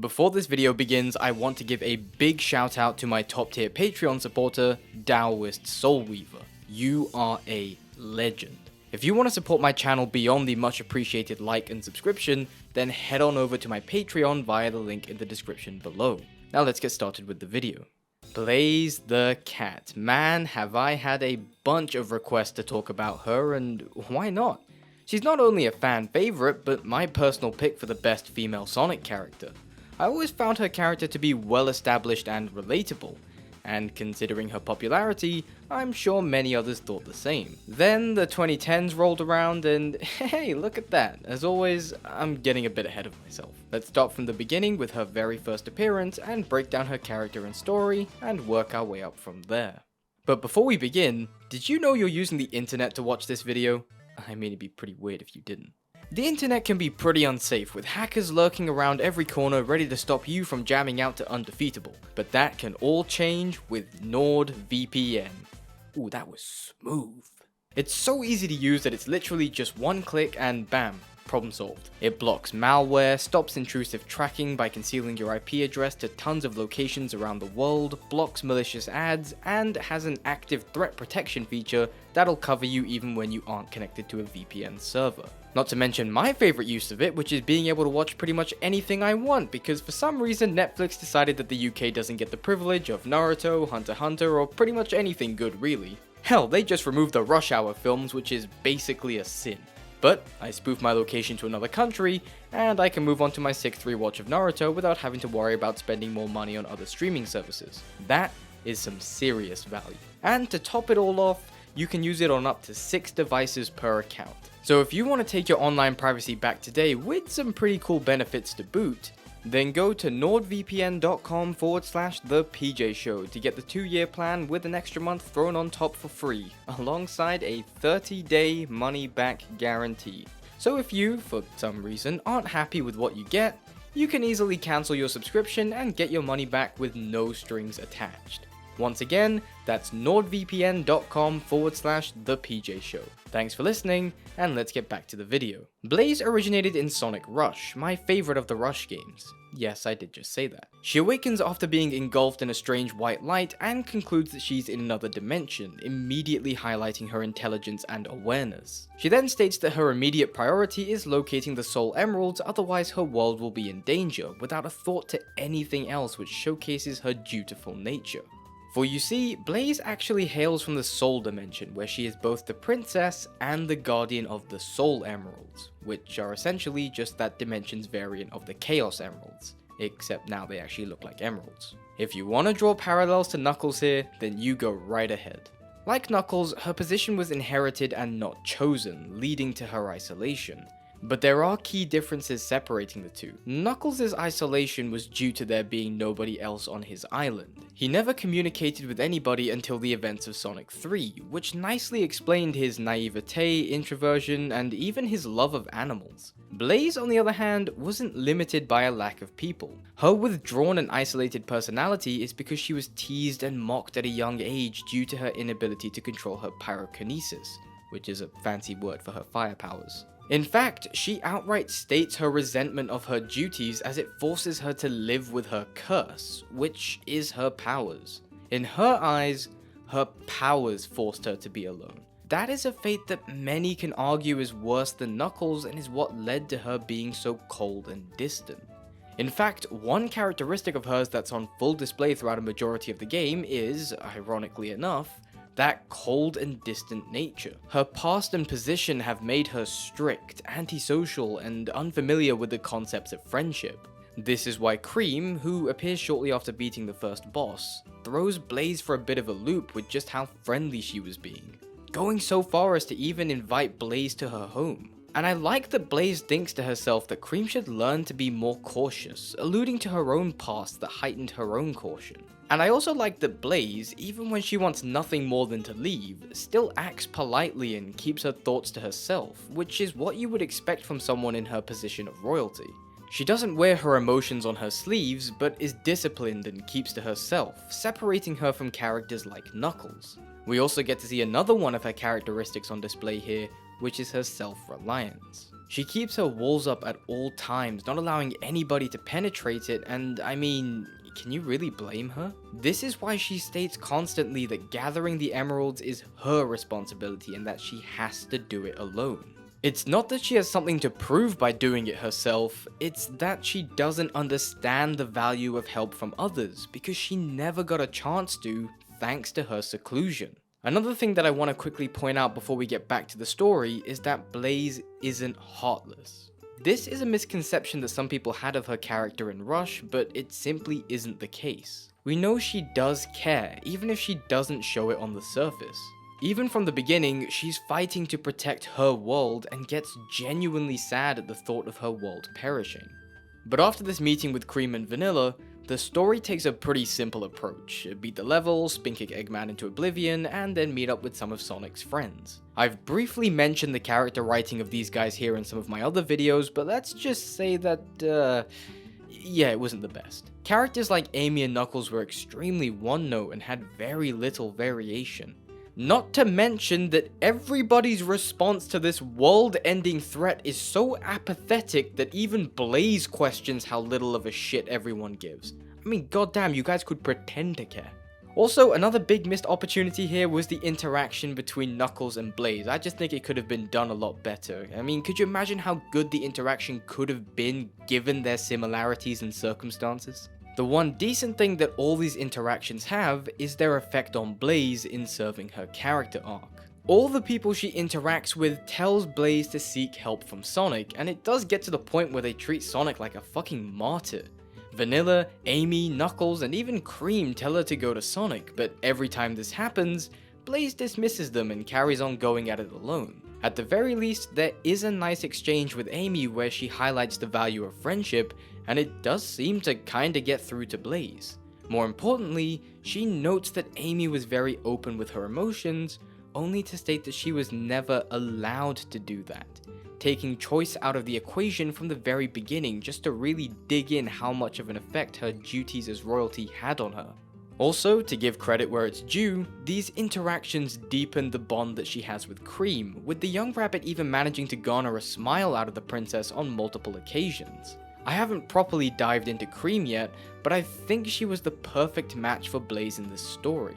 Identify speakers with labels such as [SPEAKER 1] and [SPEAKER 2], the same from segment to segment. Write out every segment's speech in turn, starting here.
[SPEAKER 1] Before this video begins, I want to give a big shout out to my top tier Patreon supporter, Taoist Soulweaver. You are a legend. If you want to support my channel beyond the much appreciated like and subscription, then head on over to my Patreon via the link in the description below. Now let's get started with the video. Blaze the Cat. Man, have I had a bunch of requests to talk about her, and why not? She's not only a fan favorite, but my personal pick for the best female Sonic character. I always found her character to be well established and relatable, and considering her popularity, I'm sure many others thought the same. Then the 2010s rolled around and hey, look at that. As always, I'm getting a bit ahead of myself. Let's start from the beginning with her very first appearance and break down her character and story and work our way up from there. But before we begin, did you know you're using the internet to watch this video? I mean, it'd be pretty weird if you didn't. The internet can be pretty unsafe, with hackers lurking around every corner ready to stop you from jamming out to undefeatable. But that can all change with NordVPN. Ooh, that was smooth. It's so easy to use that it's literally just one click and bam, problem solved. It blocks malware, stops intrusive tracking by concealing your IP address to tons of locations around the world, blocks malicious ads, and has an active threat protection feature that'll cover you even when you aren't connected to a VPN server. Not to mention my favorite use of it, which is being able to watch pretty much anything I want, because for some reason Netflix decided that the UK doesn't get the privilege of Naruto, Hunter x Hunter, or pretty much anything good really. Hell, they just removed the Rush Hour films, which is basically a sin. But I spoof my location to another country, and I can move on to my 6th rewatch of Naruto without having to worry about spending more money on other streaming services. That is some serious value. And to top it all off, you can use it on up to 6 devices per account. So if you want to take your online privacy back today with some pretty cool benefits to boot, then go to nordvpn.com/ThePJShow to get the 2-year plan with an extra month thrown on top for free, alongside a 30-day money-back guarantee. So if you, for some reason, aren't happy with what you get, you can easily cancel your subscription and get your money back with no strings attached. Once again, that's nordvpn.com/ThePJShow. Thanks for listening, and let's get back to the video. Blaze originated in Sonic Rush, my favorite of the Rush games. Yes, I did just say that. She awakens after being engulfed in a strange white light and concludes that she's in another dimension, immediately highlighting her intelligence and awareness. She then states that her immediate priority is locating the Soul Emeralds, otherwise her world will be in danger, without a thought to anything else, which showcases her dutiful nature. For you see, Blaze actually hails from the Soul Dimension, where she is both the princess and the guardian of the Soul Emeralds, which are essentially just that dimension's variant of the Chaos Emeralds, except now they actually look like emeralds. If you want to draw parallels to Knuckles here, then you go right ahead. Like Knuckles, her position was inherited and not chosen, leading to her isolation. But there are key differences separating the two. Knuckles' isolation was due to there being nobody else on his island. He never communicated with anybody until the events of Sonic 3, which nicely explained his naivete, introversion, and even his love of animals. Blaze, on the other hand, wasn't limited by a lack of people. Her withdrawn and isolated personality is because she was teased and mocked at a young age due to her inability to control her pyrokinesis, which is a fancy word for her fire powers. In fact, she outright states her resentment of her duties as it forces her to live with her curse, which is her powers. In her eyes, her powers forced her to be alone. That is a fate that many can argue is worse than Knuckles and is what led to her being so cold and distant. In fact, one characteristic of hers that's on full display throughout a majority of the game is, ironically enough, that cold and distant nature. Her past and position have made her strict, antisocial, and unfamiliar with the concepts of friendship. This is why Cream, who appears shortly after beating the first boss, throws Blaze for a bit of a loop with just how friendly she was being, going so far as to even invite Blaze to her home. And I like that Blaze thinks to herself that Cream should learn to be more cautious, alluding to her own past that heightened her own caution. And I also like that Blaze, even when she wants nothing more than to leave, still acts politely and keeps her thoughts to herself, which is what you would expect from someone in her position of royalty. She doesn't wear her emotions on her sleeves, but is disciplined and keeps to herself, separating her from characters like Knuckles. We also get to see another one of her characteristics on display here, which is her self-reliance. She keeps her walls up at all times, not allowing anybody to penetrate it, and I mean, can you really blame her? This is why she states constantly that gathering the emeralds is her responsibility and that she has to do it alone. It's not that she has something to prove by doing it herself, it's that she doesn't understand the value of help from others because she never got a chance to, thanks to her seclusion. Another thing that I want to quickly point out before we get back to the story is that Blaze isn't heartless. This is a misconception that some people had of her character in Rush, but it simply isn't the case. We know she does care, even if she doesn't show it on the surface. Even from the beginning, she's fighting to protect her world and gets genuinely sad at the thought of her world perishing. But after this meeting with Cream and Vanilla, the story takes a pretty simple approach. Beat the level, spin kick Eggman into oblivion, and then meet up with some of Sonic's friends. I've briefly mentioned the character writing of these guys here in some of my other videos, but let's just say that, yeah, it wasn't the best. Characters like Amy and Knuckles were extremely one-note and had very little variation. Not to mention that everybody's response to this world-ending threat is so apathetic that even Blaze questions how little of a shit everyone gives. I mean, goddamn, you guys could pretend to care. Also, another big missed opportunity here was the interaction between Knuckles and Blaze. I just think it could have been done a lot better. I mean, could you imagine how good the interaction could have been given their similarities and circumstances? The one decent thing that all these interactions have is their effect on Blaze in serving her character arc. All the people she interacts with tells Blaze to seek help from Sonic, and it does get to the point where they treat Sonic like a fucking martyr. Vanilla, Amy, Knuckles, and even Cream tell her to go to Sonic, but every time this happens, Blaze dismisses them and carries on going at it alone. At the very least, there is a nice exchange with Amy where she highlights the value of friendship, and it does seem to kinda get through to Blaze. More importantly, she notes that Amy was very open with her emotions, only to state that she was never allowed to do that, taking choice out of the equation from the very beginning just to really dig in how much of an effect her duties as royalty had on her. Also, to give credit where it's due, these interactions deepen the bond that she has with Cream, with the young rabbit even managing to garner a smile out of the princess on multiple occasions. I haven't properly dived into Cream yet, but I think she was the perfect match for Blaze in this story.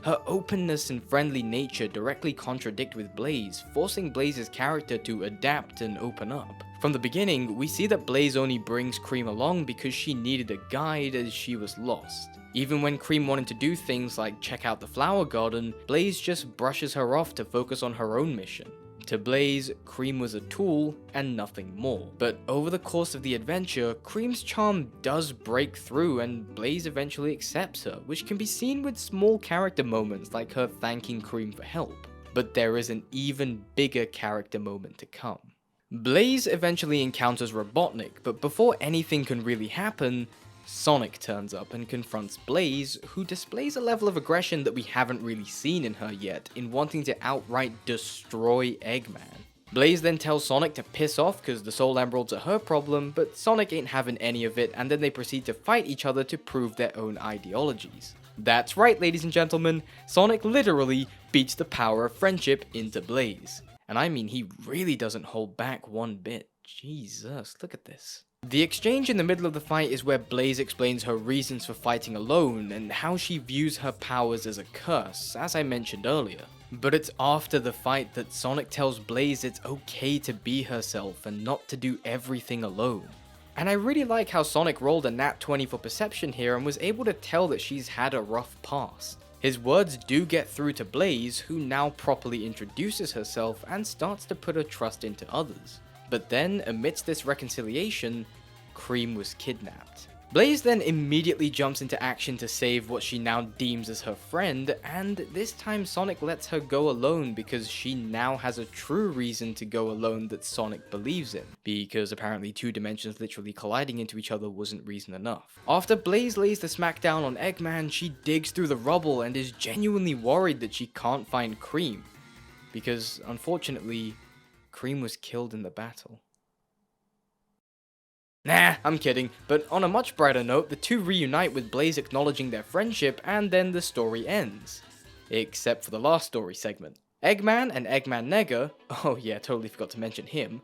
[SPEAKER 1] Her openness and friendly nature directly contradict with Blaze, forcing Blaze's character to adapt and open up. From the beginning, we see that Blaze only brings Cream along because she needed a guide as she was lost. Even when Cream wanted to do things like check out the flower garden, Blaze just brushes her off to focus on her own mission. To Blaze, Cream was a tool and nothing more. But over the course of the adventure, Cream's charm does break through and Blaze eventually accepts her, which can be seen with small character moments like her thanking Cream for help. But there is an even bigger character moment to come. Blaze eventually encounters Robotnik, but before anything can really happen, Sonic turns up and confronts Blaze, who displays a level of aggression that we haven't really seen in her yet, in wanting to outright destroy Eggman. Blaze then tells Sonic to piss off cause the Soul Emeralds are her problem, but Sonic ain't having any of it, and then they proceed to fight each other to prove their own ideologies. That's right, ladies and gentlemen, Sonic literally beats the power of friendship into Blaze. And I mean, he really doesn't hold back one bit. Jesus, look at this. The exchange in the middle of the fight is where Blaze explains her reasons for fighting alone and how she views her powers as a curse, as I mentioned earlier. But it's after the fight that Sonic tells Blaze it's okay to be herself and not to do everything alone. And I really like how Sonic rolled a nat 20 for perception here and was able to tell that she's had a rough past. His words do get through to Blaze, who now properly introduces herself and starts to put her trust into others. But then, amidst this reconciliation, Cream was kidnapped. Blaze then immediately jumps into action to save what she now deems as her friend, and this time Sonic lets her go alone because she now has a true reason to go alone that Sonic believes in, because apparently two dimensions literally colliding into each other wasn't reason enough. After Blaze lays the smackdown on Eggman, she digs through the rubble and is genuinely worried that she can't find Cream, because unfortunately, Cream was killed in the battle. Nah, I'm kidding, but on a much brighter note, the two reunite with Blaze acknowledging their friendship, and then the story ends. Except for the last story segment. Eggman and Eggman Nega, oh yeah, totally forgot to mention him,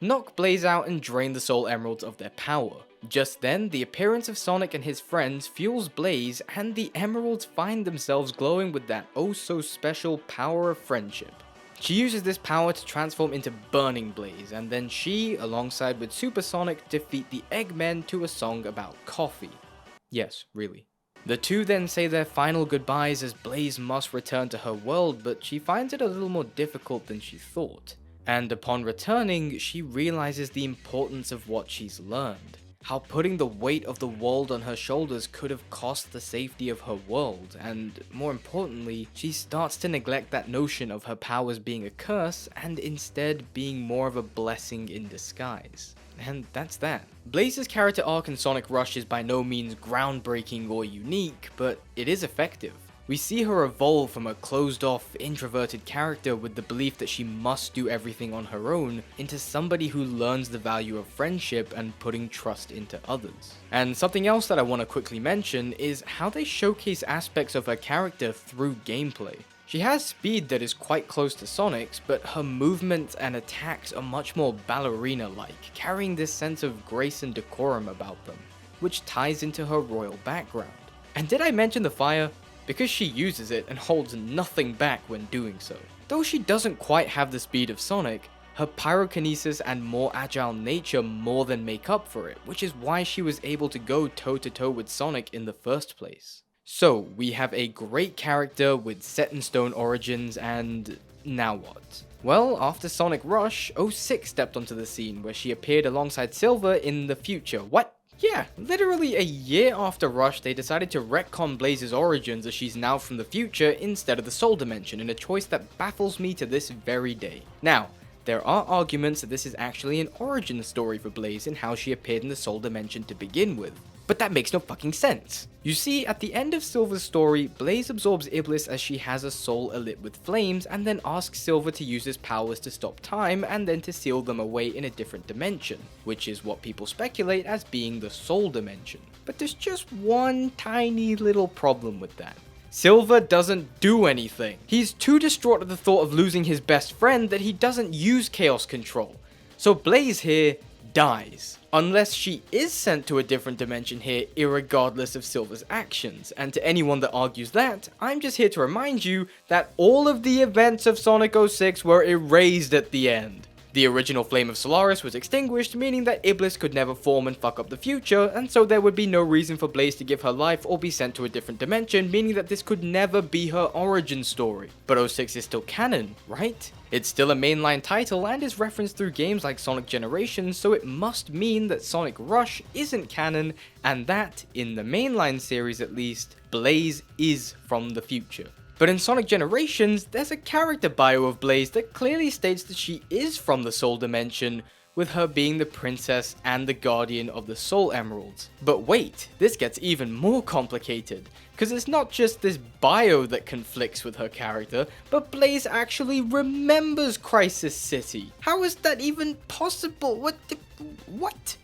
[SPEAKER 1] knock Blaze out and drain the Soul Emeralds of their power. Just then, the appearance of Sonic and his friends fuels Blaze, and the emeralds find themselves glowing with that oh so special power of friendship. She uses this power to transform into Burning Blaze, and then she, alongside with Super Sonic, defeat the Eggmen to a song about coffee. Yes, really. The two then say their final goodbyes as Blaze must return to her world, but she finds it a little more difficult than she thought. And upon returning, she realizes the importance of what she's learned. How putting the weight of the world on her shoulders could have cost the safety of her world, and more importantly, she starts to neglect that notion of her powers being a curse and instead being more of a blessing in disguise. And that's that. Blaze's character arc in Sonic Rush is by no means groundbreaking or unique, but it is effective. We see her evolve from a closed-off, introverted character with the belief that she must do everything on her own into somebody who learns the value of friendship and putting trust into others. And something else that I want to quickly mention is how they showcase aspects of her character through gameplay. She has speed that is quite close to Sonic's, but her movements and attacks are much more ballerina-like, carrying this sense of grace and decorum about them, which ties into her royal background. And did I mention the fire? Because she uses it and holds nothing back when doing so. Though she doesn't quite have the speed of Sonic, her pyrokinesis and more agile nature more than make up for it, which is why she was able to go toe-to-toe with Sonic in the first place. So, we have a great character with set-in-stone origins, and now what? Well, after Sonic Rush, 06 stepped onto the scene where she appeared alongside Silver in the future. What? Yeah, literally a year after Rush, they decided to retcon Blaze's origins as she's now from the future instead of the Soul Dimension, in a choice that baffles me to this very day. Now, there are arguments that this is actually an origin story for Blaze and how she appeared in the Soul Dimension to begin with. But that makes no fucking sense. You see, at the end of Silver's story, Blaze absorbs Iblis as she has a soul alit with flames, and then asks Silver to use his powers to stop time and then to seal them away in a different dimension, which is what people speculate as being the Soul Dimension. But there's just one tiny little problem with that. Silver doesn't do anything. He's too distraught at the thought of losing his best friend that he doesn't use Chaos Control. So Blaze here dies. Unless she is sent to a different dimension here, irregardless of Silver's actions. And to anyone that argues that, I'm just here to remind you that all of the events of Sonic 06 were erased at the end. The original Flame of Solaris was extinguished, meaning that Iblis could never form and fuck up the future, and so there would be no reason for Blaze to give her life or be sent to a different dimension, meaning that this could never be her origin story. But 06 is still canon, right? It's still a mainline title and is referenced through games like Sonic Generations, so it must mean that Sonic Rush isn't canon, and that, in the mainline series at least, Blaze is from the future. But in Sonic Generations, there's a character bio of Blaze that clearly states that she is from the Soul Dimension, with her being the princess and the guardian of the Soul Emeralds. But wait, this gets even more complicated, because it's not just this bio that conflicts with her character, but Blaze actually remembers Crisis City. How is that even possible? What?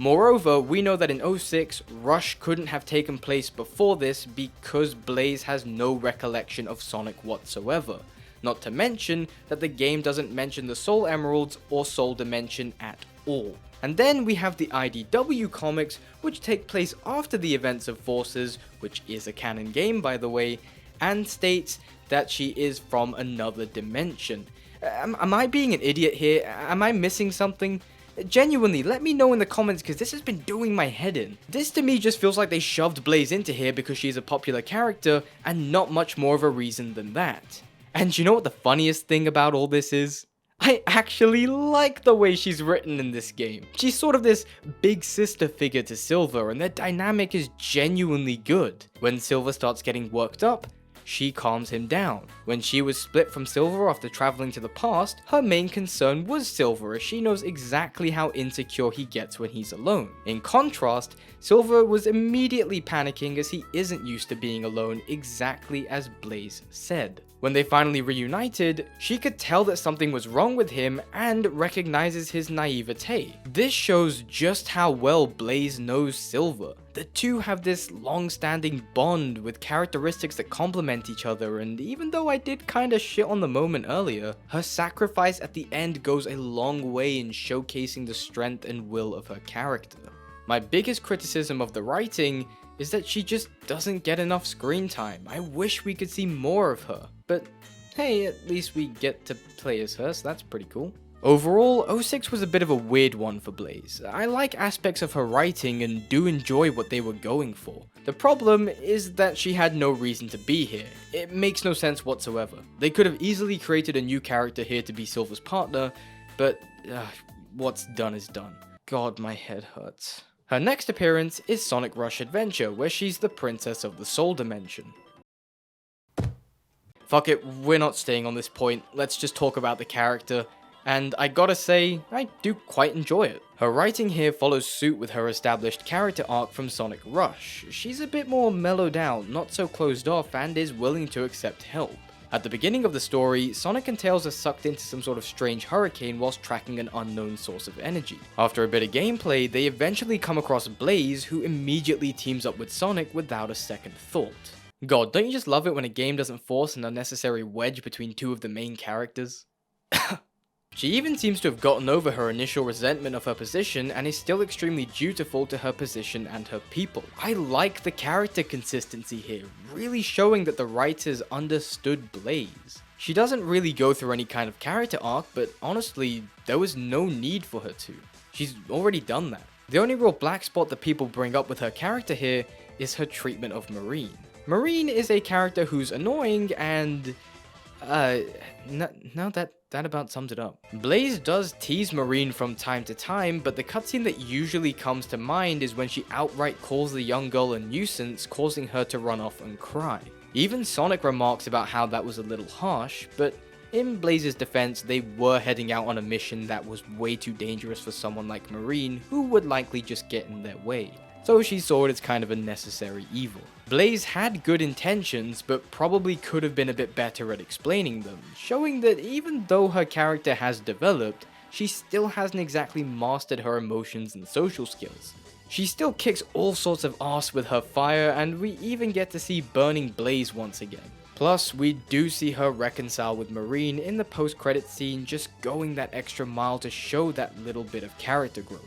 [SPEAKER 1] Moreover, we know that in 06, Rush couldn't have taken place before this because Blaze has no recollection of Sonic whatsoever. Not to mention that the game doesn't mention the Soul Emeralds or Soul Dimension at all. And then we have the IDW Comics, which take place after the events of Forces, which is a canon game by the way, and states that she is from another dimension. Am I being an idiot here? Am I missing something? Genuinely, let me know in the comments because this has been doing my head in. This to me just feels like they shoved Blaze into here because she's a popular character and not much more of a reason than that. And you know what the funniest thing about all this is? I actually like the way she's written in this game. She's sort of this big sister figure to Silver and their dynamic is genuinely good. When Silver starts getting worked up, she calms him down. When she was split from Silver after traveling to the past, her main concern was Silver as she knows exactly how insecure he gets when he's alone. In contrast, Silver was immediately panicking as he isn't used to being alone, exactly as Blaze said. When they finally reunited, she could tell that something was wrong with him and recognizes his naivete. This shows just how well Blaze knows Silver. The two have this long-standing bond with characteristics that complement each other, and even though I did kinda shit on the moment earlier, her sacrifice at the end goes a long way in showcasing the strength and will of her character. My biggest criticism of the writing is that she just doesn't get enough screen time. I wish we could see more of her, but hey, at least we get to play as her, so that's pretty cool. Overall, 06 was a bit of a weird one for Blaze. I like aspects of her writing and do enjoy what they were going for. The problem is that she had no reason to be here. It makes no sense whatsoever. They could have easily created a new character here to be Silver's partner, but what's done is done. God, my head hurts. Her next appearance is Sonic Rush Adventure, where she's the princess of the Soul Dimension. Fuck it, we're not staying on this point, let's just talk about the character. And I gotta say, I do quite enjoy it. Her writing here follows suit with her established character arc from Sonic Rush. She's a bit more mellowed out, not so closed off, and is willing to accept help. At the beginning of the story, Sonic and Tails are sucked into some sort of strange hurricane whilst tracking an unknown source of energy. After a bit of gameplay, they eventually come across Blaze, who immediately teams up with Sonic without a second thought. God, don't you just love it when a game doesn't force an unnecessary wedge between two of the main characters? She even seems to have gotten over her initial resentment of her position and is still extremely dutiful to her position and her people. I like the character consistency here, really showing that the writers understood Blaze. She doesn't really go through any kind of character arc, but honestly, there was no need for her to. She's already done that. The only real black spot that people bring up with her character here is her treatment of Marine. Marine is a character who's annoying and now that about sums it up. Blaze does tease Marine from time to time, but the cutscene that usually comes to mind is when she outright calls the young girl a nuisance, causing her to run off and cry. Even Sonic remarks about how that was a little harsh, but in Blaze's defense, they were heading out on a mission that was way too dangerous for someone like Marine, who would likely just get in their way. So she saw it as kind of a necessary evil. Blaze had good intentions, but probably could have been a bit better at explaining them, showing that even though her character has developed, she still hasn't exactly mastered her emotions and social skills. She still kicks all sorts of ass with her fire, and we even get to see Burning Blaze once again. Plus, we do see her reconcile with Marine in the post-credit scene, just going that extra mile to show that little bit of character growth.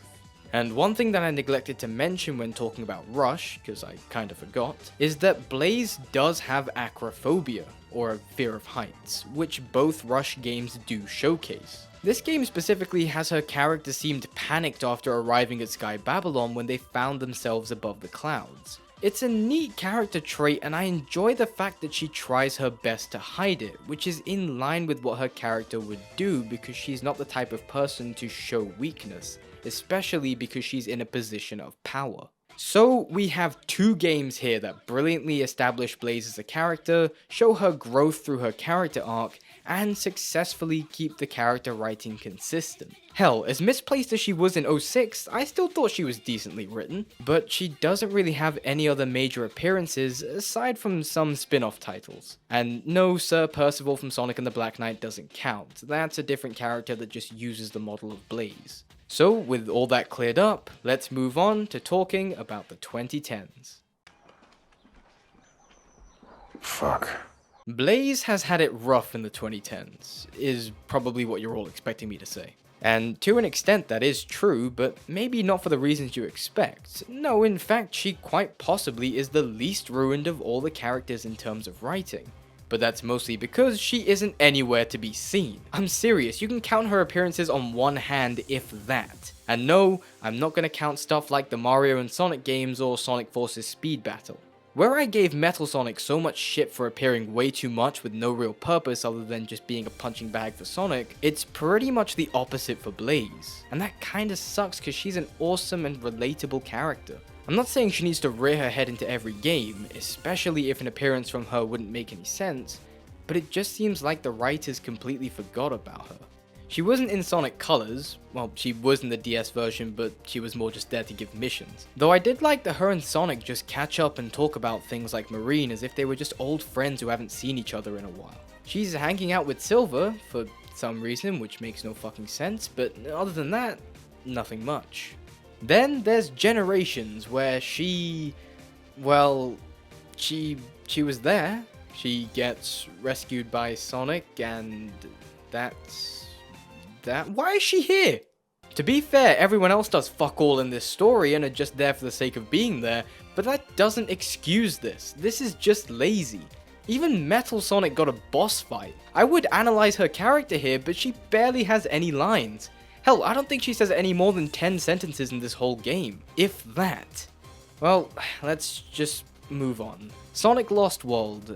[SPEAKER 1] And one thing that I neglected to mention when talking about Rush, because I kind of forgot, is that Blaze does have acrophobia, or a fear of heights, which both Rush games do showcase. This game specifically has her character seemed panicked after arriving at Sky Babylon when they found themselves above the clouds. It's a neat character trait, and I enjoy the fact that she tries her best to hide it, which is in line with what her character would do because she's not the type of person to show weakness, especially because she's in a position of power. So we have two games here that brilliantly establish Blaze as a character, show her growth through her character arc, and successfully keep the character writing consistent. Hell, as misplaced as she was in 06, I still thought she was decently written, but she doesn't really have any other major appearances aside from some spin-off titles. And no, Sir Percival from Sonic and the Black Knight doesn't count, that's a different character that just uses the model of Blaze. So, with all that cleared up, let's move on to talking about the 2010s.
[SPEAKER 2] Fuck.
[SPEAKER 1] Blaze has had it rough in the 2010s, is probably what you're all expecting me to say. And to an extent that is true, but maybe not for the reasons you expect. No, in fact, she quite possibly is the least ruined of all the characters in terms of writing. But that's mostly because she isn't anywhere to be seen. I'm serious, you can count her appearances on one hand if that. And no, I'm not gonna count stuff like the Mario and Sonic games or Sonic Forces Speed Battle. Where I gave Metal Sonic so much shit for appearing way too much with no real purpose other than just being a punching bag for Sonic, it's pretty much the opposite for Blaze. And that kinda sucks because she's an awesome and relatable character. I'm not saying she needs to rear her head into every game, especially if an appearance from her wouldn't make any sense, but it just seems like the writers completely forgot about her. She wasn't in Sonic Colors, well, she was in the DS version, but she was more just there to give missions. Though I did like that her and Sonic just catch up and talk about things like Marine as if they were just old friends who haven't seen each other in a while. She's hanging out with Silver, for some reason, which makes no fucking sense, but other than that, nothing much. Then there's Generations, where she was there. She gets rescued by Sonic, and that's that. Why is she here? To be fair, everyone else does fuck all in this story and are just there for the sake of being there, but that doesn't excuse this. This is just lazy. Even Metal Sonic got a boss fight. I would analyze her character here, but she barely has any lines. Hell, I don't think she says any more than 10 sentences in this whole game, if that. Well, let's just move on. Sonic Lost World,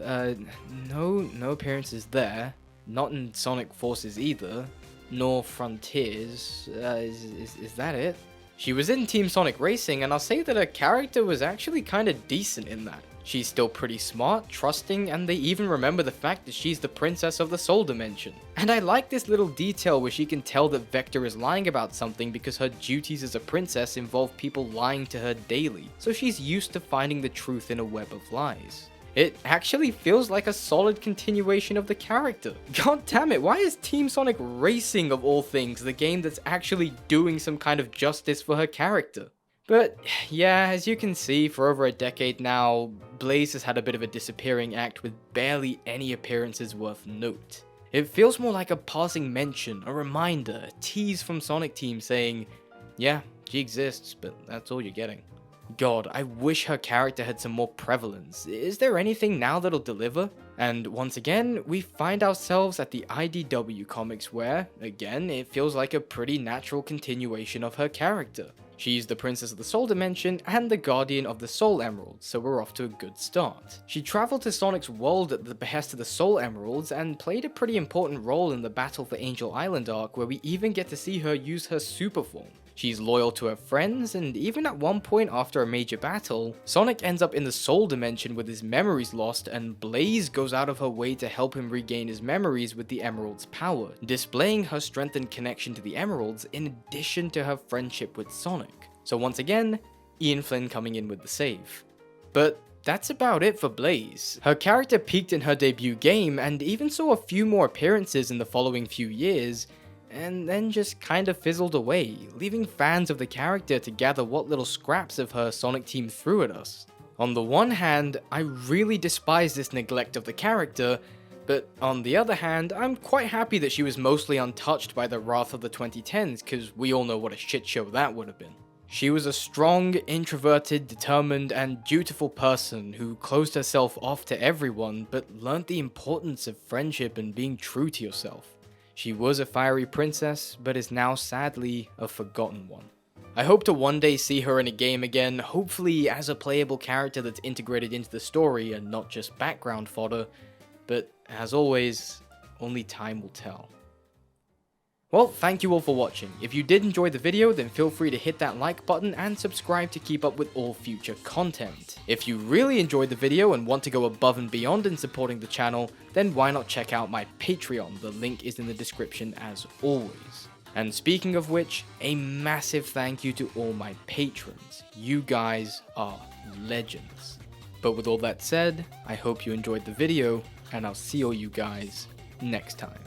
[SPEAKER 1] no appearances there. Not in Sonic Forces either. Nor Frontiers. Is that it? She was in Team Sonic Racing, and I'll say that her character was actually kinda decent in that. She's still pretty smart, trusting, and they even remember the fact that she's the princess of the Soul Dimension. And I like this little detail where she can tell that Vector is lying about something because her duties as a princess involve people lying to her daily, so she's used to finding the truth in a web of lies. It actually feels like a solid continuation of the character. God damn it, why is Team Sonic Racing, of all things, the game that's actually doing some kind of justice for her character? But yeah, as you can see, for over a decade now, Blaze has had a bit of a disappearing act with barely any appearances worth note. It feels more like a passing mention, a reminder, a tease from Sonic Team saying, yeah, she exists, but that's all you're getting. God, I wish her character had some more prevalence. Is there anything now that'll deliver? And once again, we find ourselves at the IDW Comics where, again, it feels like a pretty natural continuation of her character. She's the Princess of the Soul Dimension and the Guardian of the Soul Emeralds, so we're off to a good start. She traveled to Sonic's world at the behest of the Soul Emeralds and played a pretty important role in the Battle for Angel Island arc, where we even get to see her use her super form. She's loyal to her friends, and even at one point after a major battle, Sonic ends up in the Soul Dimension with his memories lost, and Blaze goes out of her way to help him regain his memories with the Emerald's power, displaying her strengthened connection to the Emeralds in addition to her friendship with Sonic. So once again, Ian Flynn coming in with the save. But that's about it for Blaze. Her character peaked in her debut game, and even saw a few more appearances in the following few years, and then just kind of fizzled away, leaving fans of the character to gather what little scraps of her Sonic Team threw at us. On the one hand, I really despise this neglect of the character, but on the other hand, I'm quite happy that she was mostly untouched by the wrath of the 2010s, because we all know what a shit show that would have been. She was a strong, introverted, determined, and dutiful person who closed herself off to everyone, but learned the importance of friendship and being true to yourself. She was a fiery princess, but is now sadly a forgotten one. I hope to one day see her in a game again, hopefully as a playable character that's integrated into the story and not just background fodder, but as always, only time will tell. Well, thank you all for watching. If you did enjoy the video, then feel free to hit that like button and subscribe to keep up with all future content. If you really enjoyed the video and want to go above and beyond in supporting the channel, then why not check out my Patreon? The link is in the description as always. And speaking of which, a massive thank you to all my patrons. You guys are legends. But with all that said, I hope you enjoyed the video, and I'll see all you guys next time.